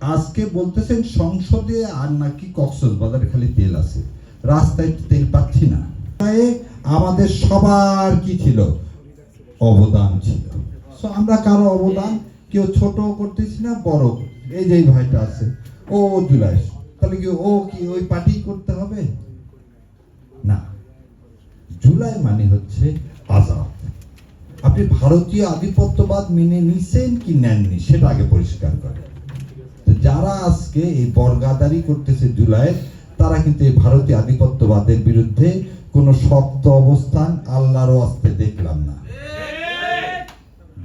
আজকে বলতেছেন সংসদে আর নাকি কক্সবাজারে খালি তেল আছে, রাস্তায় তেল পাচ্ছি না। আমাদের সবার কি ছিল? অবদান ছিল। আমরা কারো অবদান কেউ ছোট করতেছি না, বড়। এই যে ভাইটা আছে, ও জুলাই, তাহলে কি ও কি ওই পার্টি করতে হবে না? জুলাই মানে হচ্ছে আজাদ। আপনি ভারতীয় আধিপত্যবাদ মেনে নিছেন কি নেননি সেটা আগে পরিষ্কার করেন। যারা আজকে এই বর্গাদারি করতেছে জুলাই, তারা কিন্তু এই ভারতীয় আধিপত্যবাদের বিরুদ্ধে কোনো শক্ত অবস্থান আল্লাহর ওয়াস্তে দেখলাম না।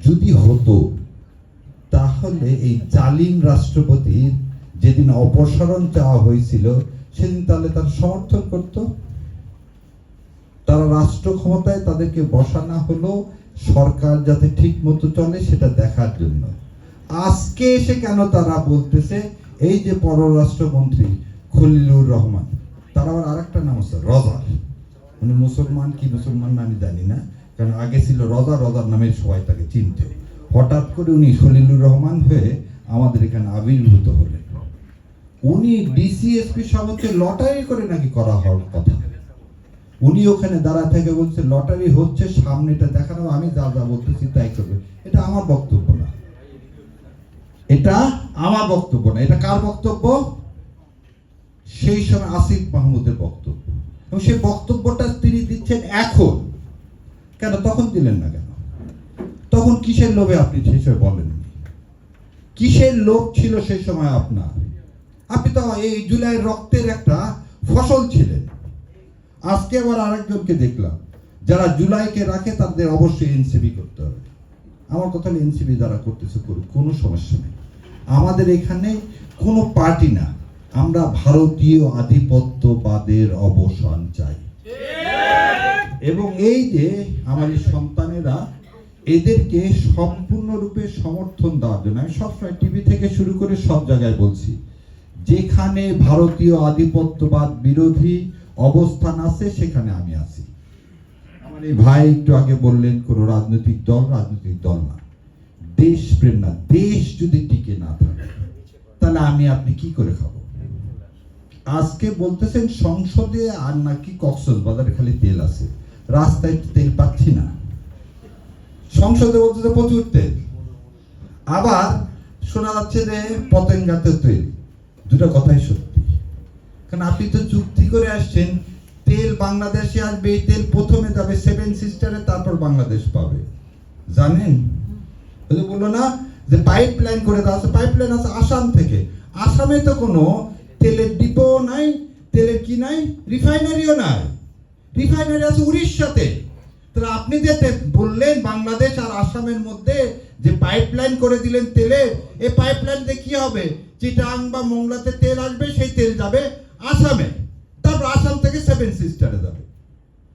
যদি হতো তাহলে এই জালিম রাষ্ট্রপতির যেদিন অপসারণ চাওয়া হয়েছিল সেদিন তাহলে তার সমর্থন করত। তারা রাষ্ট্র ক্ষমতায় তাদেরকে বসানো হলো সরকার যাতে ঠিক মতো চলে সেটা দেখার জন্য। আজকে এসে কেন তারা বলতেছে, এই যে পররাষ্ট্রমন্ত্রী খলিলুর রহমান, তার আবার আরেকটা নাম আছে রজা, মানে মুসলমান কি মুসলমান না আমি জানি না, কারণ আগে ছিল রজা, রজার নামে সবাই তাকে চিনত। হঠাৎ করে উনি খলিলুর রহমান হয়ে আমাদের এখানে আবির্ভূত হলেন। উনি ডিসিএসপি সভাপতি লটারি করে নাকি করা হওয়ার কথা। উনি ওখানে দাঁড়া থেকে বলছে লটারি হচ্ছে, সামনেটা দেখানো, আমি যা যা বলতেছি তাই করবে। এটা আমার বক্তব্য না, এটা আমার বক্তব্য না। এটা কার বক্তব্য? সেই সময় আসিফ মাহমুদের বক্তব্য। এবং সেই বক্তব্যটা তিনি দিচ্ছেন এখন। কেন তখন দিলেন না কেন? তখন কিসের লোভে আপনি সেই সময় বলেননি? কিসের লোভ ছিল সেই সময় আপনার? আপনি তো এই জুলাই রক্তের একটা ফসল ছিলেন। আজকে আবার আরেকজনকে দেখলাম, যারা জুলাইকে রাখে তাদের অবশ্যই এনসিপি করতে হবে। আমার কথা হলো এনসিপি যারা করতেছে করুক, কোনো সমস্যা নেই। আমাদের এখানে কোনো পার্টি না, আমরা ভারতীয় আধিপত্যবাদের অবসান চাই। এবং এই যে আমার এই সন্তানেরা, এদেরকে সম্পূর্ণরূপে সমর্থন দেওয়ার জন্য আমি সবসময় টিভি থেকে শুরু করে সব জায়গায় বলছি, যেখানে ভারতীয় আধিপত্যবাদ বিরোধী অবস্থান আছে সেখানে আমি আছি। আমার এই ভাই একটু আগে বললেন কোন রাজনৈতিক দল না, দেশপ্রেম না। দেশ যদি টিকে না থাকে তাহলে আমি আপনি কি করে খাবো? আজকে বলতেছেন সংসদে আর নাকি কক্সবাজারে খালি তেল আছে, রাস্তায় তেল পাচ্ছি না। সংসদে বলতেছে প্রচুর তেল, আবার শোনা যাচ্ছে যে পতেঙ্গাতে তেল। দুটো কথাই সত্যি, কারণ আপনি তো চুক্তি করে আসছেন তেল বাংলাদেশে আসবে, এই তেল প্রথমে যাবে সেভেন সিস্টারে, তারপর বাংলাদেশ পাবে। জানেন বললো না যে পাইপলাইন করে দেওয়া আছে, পাইপলাইন আছে আসাম থেকে। আসামে তো কোনো তেলের ডিপো নাই, তেলের কি নাই, রিফাইনারিও নাই। রিফাইনারি আছে উড়িষ্যাতে। তাহলে আপনি যে বললেন বাংলাদেশ আর আসামের মধ্যে যে পাইপলাইন করে দিলেন তেলের, এই পাইপলাইন দিয়ে কি হবে? চিটাং বা মোংলাতে তেল আসবে, সেই তেল যাবে আসামে, তারপর আসাম থেকে সেভেন সিস্টারে যাবে।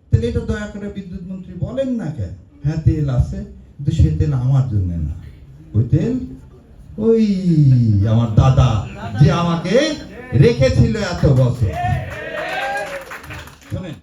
তাহলে এটা দয়া করে বিদ্যুৎ মন্ত্রী বলেন না কেন, হ্যাঁ তেল আছে, কিন্তু সে তেল আমার জন্য না। ওই তেল ওই আমার দাদা যে আমাকে রেখেছিল এত বছর। শোনেন।